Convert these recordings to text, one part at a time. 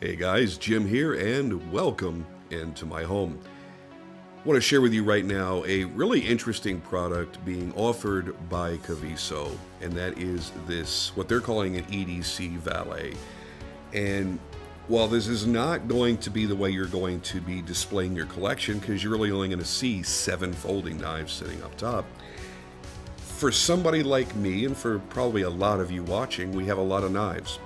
Hey guys, Jim here, and welcome into my home. I want to share with you right now a really interesting product being offered by Kaviso, and that is this, what they're calling an EDC Valet. And while this is not going to be the way you're going to be displaying your collection, because you're really only going to see 7 folding knives sitting up top, for somebody like me, and for probably a lot of you watching, we have a lot of knives.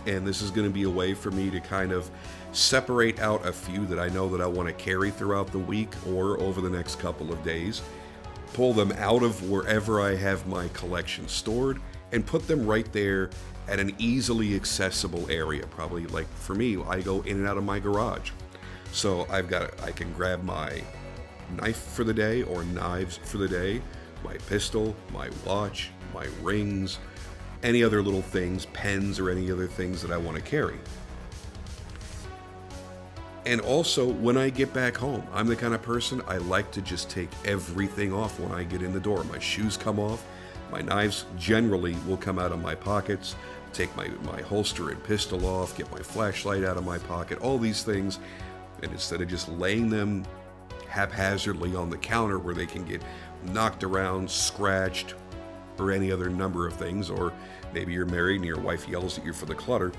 And this is going to be a way for me to kind of separate out a few that I know that I want to carry throughout the week or over the next couple of days, pull them out of wherever I have my collection stored, and put them right there at an easily accessible area. Probably, like for me, I go in and out of my garage. So I can grab my knife for the day or knives for the day, my pistol, my watch, my rings, any other little things, pens or any other things that I want to carry. And also, when I get back home, I'm the kind of person, I like to just take everything off when I get in the door. My shoes come off, my knives generally will come out of my pockets, take my holster and pistol off, get my flashlight out of my pocket, all these things. And instead of just laying them haphazardly on the counter where they can get knocked around, scratched, or any other number of things, or maybe you're married and your wife yells at you for the clutter,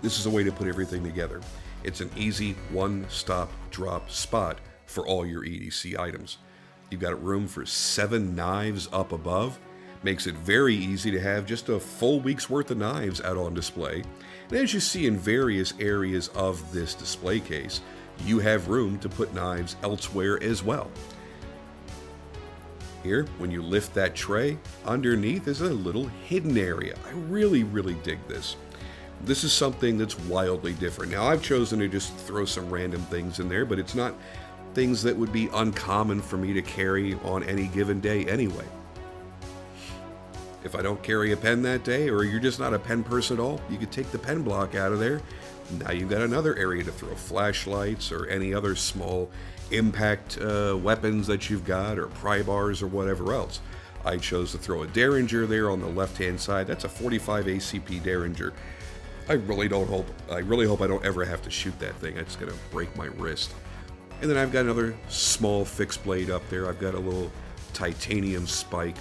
this is a way to put everything together. It's an easy one-stop drop spot for all your EDC items. You've got room for 7 knives up above. Makes it very easy to have just a full week's worth of knives out on display. And as you see in various areas of this display case, you have room to put knives elsewhere as well. Here, when you lift that tray, underneath is a little hidden area. I really dig this. This is something that's wildly different. Now, I've chosen to just throw some random things in there, but it's not things that would be uncommon for me to carry on any given day anyway. If I don't carry a pen that day, or you're just not a pen person at all, you could take the pen block out of there. Now you've got another area to throw flashlights or any other small impact weapons that you've got, or pry bars or whatever else. I chose to throw a Derringer there on the left-hand side. That's a 45 ACP Derringer. I really hope I don't ever have to shoot that thing. It's gonna break my wrist. And then I've got another small fixed blade up there. I've got a little titanium spike,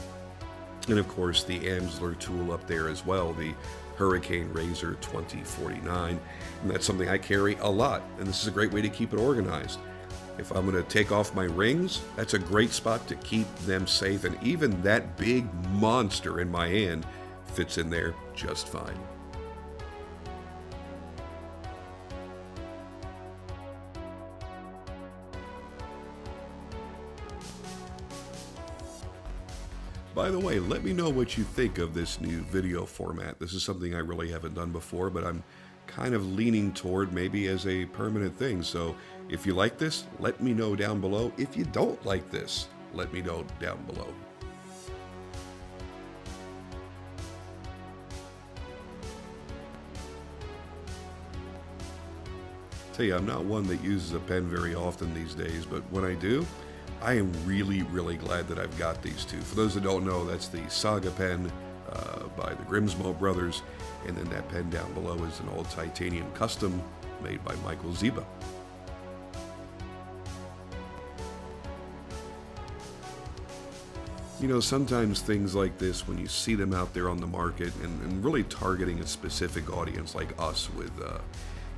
and of course the Amsler tool up there as well, the Hurricane Razor 2049, and that's something I carry a lot, and this is a great way to keep it organized. If I'm going to take off my rings, that's a great spot to keep them safe, and even that big monster in my hand fits in there just fine. By the way, let me know what you think of this new video format. This is something I really haven't done before, but I'm kind of leaning toward maybe as a permanent thing. So if you like this, let me know down below. If you don't like this, let me know down below. Tell you, I'm not one that uses a pen very often these days, but when I do, I am really glad that I've got these two. For those that don't know, that's the Saga pen by the Grimsmo brothers, and then that pen down below is an old titanium custom made by Michael Ziba. You know, sometimes things like this, when you see them out there on the market and really targeting a specific audience like us with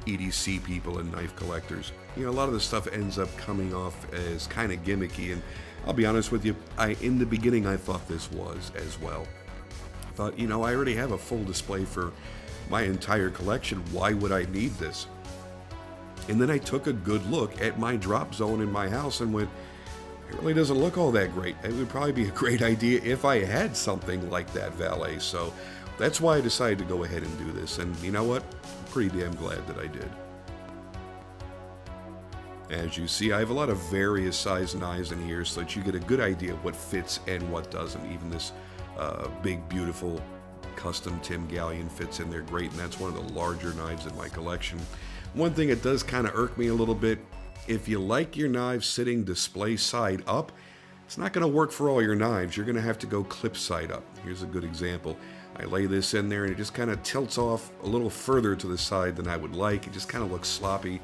EDC people and knife collectors, you know, a lot of the stuff ends up coming off as kind of gimmicky, and I'll be honest with you, in the beginning I thought this was as well. I thought, you know, I already have a full display for my entire collection, why would I need this? And then I took a good look at my drop zone in my house and went, it really doesn't look all that great. It would probably be a great idea if I had something like that Valet. So that's why I decided to go ahead and do this, and you know what? Pretty damn glad that I did. As you see, I have a lot of various size knives in here so that you get a good idea of what fits and what doesn't. Even this big, beautiful custom Tim Gallion fits in there great, and that's one of the larger knives in my collection. One thing that does kind of irk me a little bit, if you like your knives sitting display side up, it's not going to work for all your knives. You're going to have to go clip side up. Here's a good example. I lay this in there and it just kind of tilts off a little further to the side than I would like. It just kind of looks sloppy.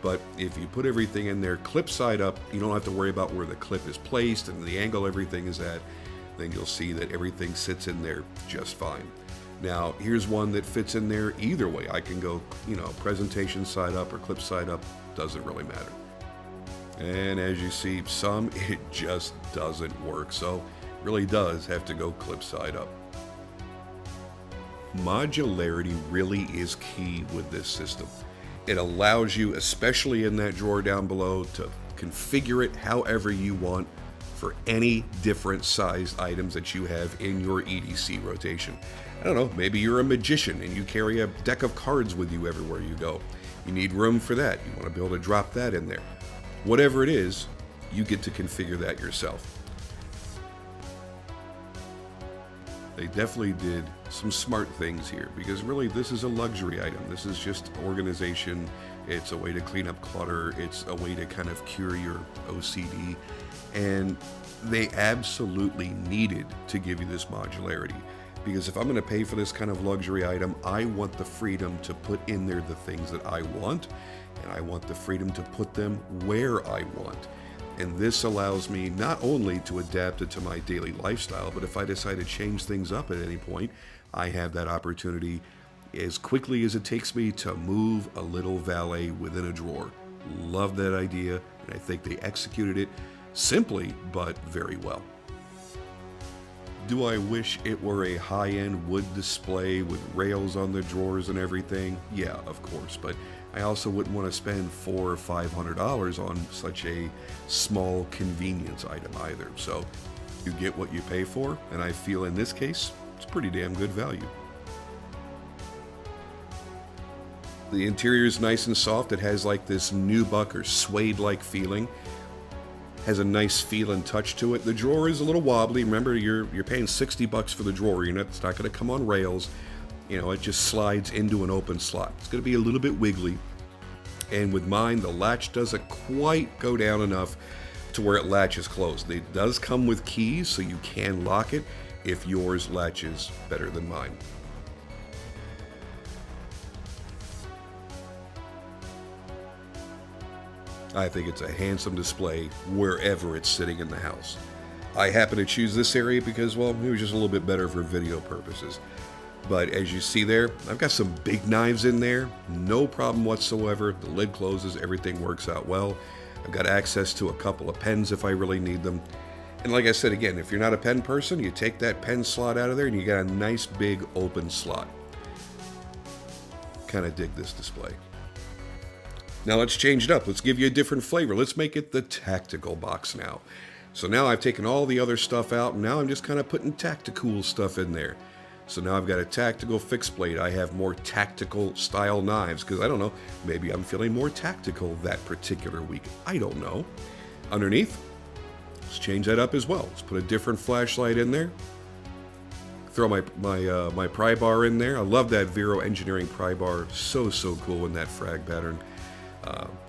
But if you put everything in there clip side up, you don't have to worry about where the clip is placed and the angle everything is at. Then you'll see that everything sits in there just fine. Now, here's one that fits in there either way. I can go, presentation side up or clip side up, doesn't really matter. And as you see, some, it just doesn't work. So it really does have to go clip side up. Modularity really is key with this system. It allows you, especially in that drawer down below, to configure it however you want for any different sized items that you have in your EDC rotation. I don't know, maybe you're a magician and you carry a deck of cards with you everywhere you go. You need room for that. You want to be able to drop that in there. Whatever it is, you get to configure that yourself. They definitely did some smart things here, because really this is a luxury item. This is just organization. It's a way to clean up clutter. It's a way to kind of cure your OCD. And they absolutely needed to give you this modularity, because if I'm going to pay for this kind of luxury item, I want the freedom to put in there the things that I want, and I want the freedom to put them where I want. And this allows me not only to adapt it to my daily lifestyle, but if I decide to change things up at any point, I have that opportunity as quickly as it takes me to move a little valet within a drawer. Love that idea, and I think they executed it simply, but very well. Do I wish it were a high-end wood display with rails on the drawers and everything? Yeah, of course, but I also wouldn't want to spend $400 or $500 on such a small convenience item either. So you get what you pay for, and I feel in this case, it's pretty damn good value. The interior is nice and soft. It has like this nubuck or suede-like feeling. Has a nice feel and touch to it. The drawer is a little wobbly. Remember, you're paying $60 for the drawer. It's not going to come on rails. It just slides into an open slot. It's going to be a little bit wiggly. And with mine, the latch doesn't quite go down enough to where it latches closed. It does come with keys, so you can lock it if yours latches better than mine. I think it's a handsome display wherever it's sitting in the house. I happen to choose this area because, well, it was just a little bit better for video purposes. But as you see there, I've got some big knives in there, no problem whatsoever. The lid closes, everything works out well. I've got access to a couple of pens if I really need them. And like I said, again, if you're not a pen person, you take that pen slot out of there and you got a nice big open slot. Kind of dig this display. Now let's change it up. Let's give you a different flavor. Let's make it the tactical box now. So now I've taken all the other stuff out, and now I'm just kind of putting tactical stuff in there. So now I've got a tactical fixed blade. I have more tactical style knives because I don't know, maybe I'm feeling more tactical that particular week. I don't know. Underneath, let's change that up as well. Let's put a different flashlight in there. Throw my pry bar in there. I love that Vero Engineering pry bar. So cool in that frag pattern.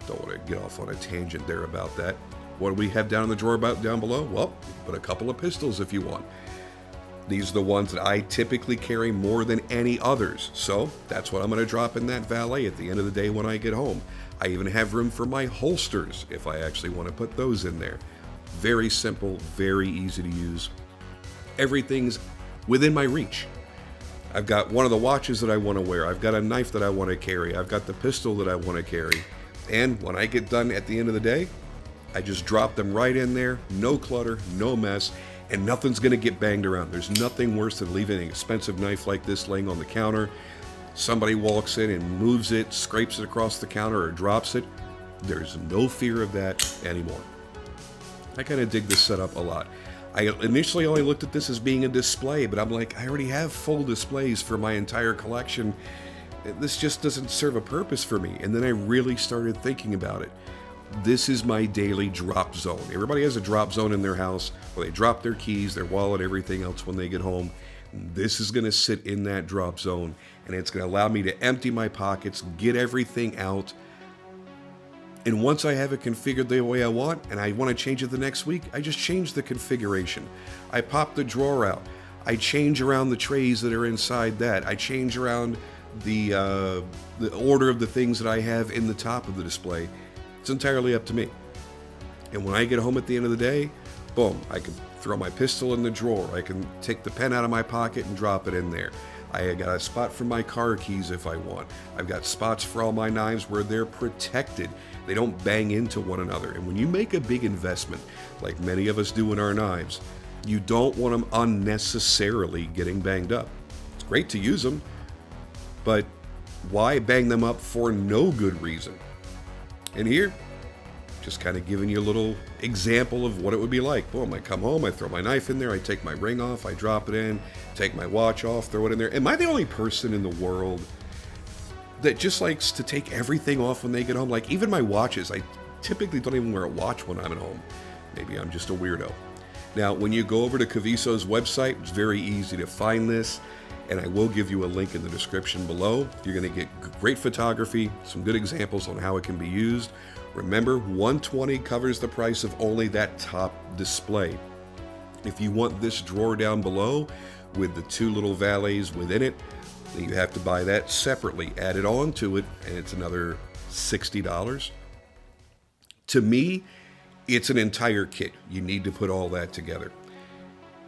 Don't want to get off on a tangent there about that. What do we have down in the drawer down below? Well, put a couple of pistols if you want. These are the ones that I typically carry more than any others. So that's what I'm going to drop in that valet at the end of the day when I get home. I even have room for my holsters if I actually want to put those in there. Very simple, very easy to use. Everything's within my reach. I've got one of the watches that I want to wear. I've got a knife that I want to carry. I've got the pistol that I want to carry. And when I get done at the end of the day, I just drop them right in there. No clutter, no mess, and nothing's going to get banged around. There's nothing worse than leaving an expensive knife like this laying on the counter. Somebody walks in and moves it, scrapes it across the counter, or drops it. There's no fear of that anymore. I kind of dig this setup a lot. I initially only looked at this as being a display, but I'm like, I already have full displays for my entire collection. This just doesn't serve a purpose for me. And then I really started thinking about it. This is my daily drop zone. Everybody has a drop zone in their house where they drop their keys, their wallet, everything else when they get home. This is going to sit in that drop zone, and it's going to allow me to empty my pockets, get everything out. And once I have it configured the way I want, and I want to change it the next week, I just change the configuration. I pop the drawer out. I change around the trays that are inside that. I change around the order of the things that I have in the top of the display. It's entirely up to me. And when I get home at the end of the day, boom, I can throw my pistol in the drawer. I can take the pen out of my pocket and drop it in there. I got a spot for my car keys if I want. I've got spots for all my knives where they're protected. They don't bang into one another. And when you make a big investment, like many of us do in our knives, you don't want them unnecessarily getting banged up. It's great to use them, but why bang them up for no good reason? And here, just kind of giving you a little example of what it would be like. Boom, I come home, I throw my knife in there, I take my ring off, I drop it in, take my watch off, throw it in there. Am I the only person in the world that just likes to take everything off when they get home? Like even my watches, I typically don't even wear a watch when I'm at home. Maybe I'm just a weirdo. Now, when you go over to Kaviso's website, it's very easy to find this, and I will give you a link in the description below. You're going to get great photography, some good examples on how it can be used. Remember, $120 covers the price of only that top display. If you want this drawer down below with the two little valets within it, then you have to buy that separately, add it on to it, and it's another $60. To me, it's an entire kit. You need to put all that together.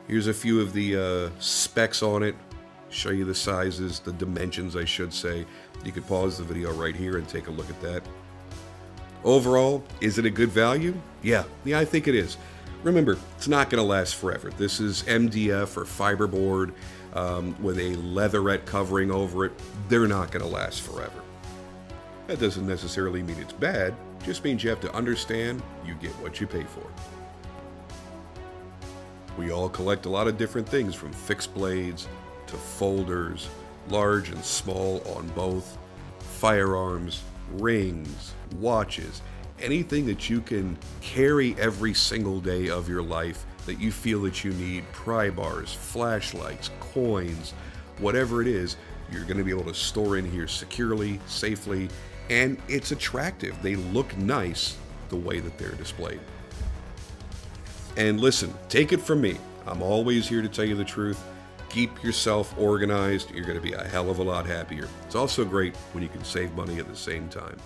Here's a few of the specs on it. Show you the sizes, the dimensions, I should say. You could pause the video right here and take a look at that. Overall, is it a good value? Yeah, I think it is. Remember, it's not going to last forever. This is MDF or fiberboard with a leatherette covering over it. They're not going to last forever. That doesn't necessarily mean it's bad. Just means you have to understand you get what you pay for. We all collect a lot of different things, from fixed blades to folders, large and small on both, firearms, rings, watches, anything that you can carry every single day of your life that you feel that you need, pry bars, flashlights, coins, whatever it is, you're going to be able to store in here securely, safely, and it's attractive. They look nice the way that they're displayed. And listen, take it from me. I'm always here to tell you the truth. Keep yourself organized. You're going to be a hell of a lot happier. It's also great when you can save money at the same time.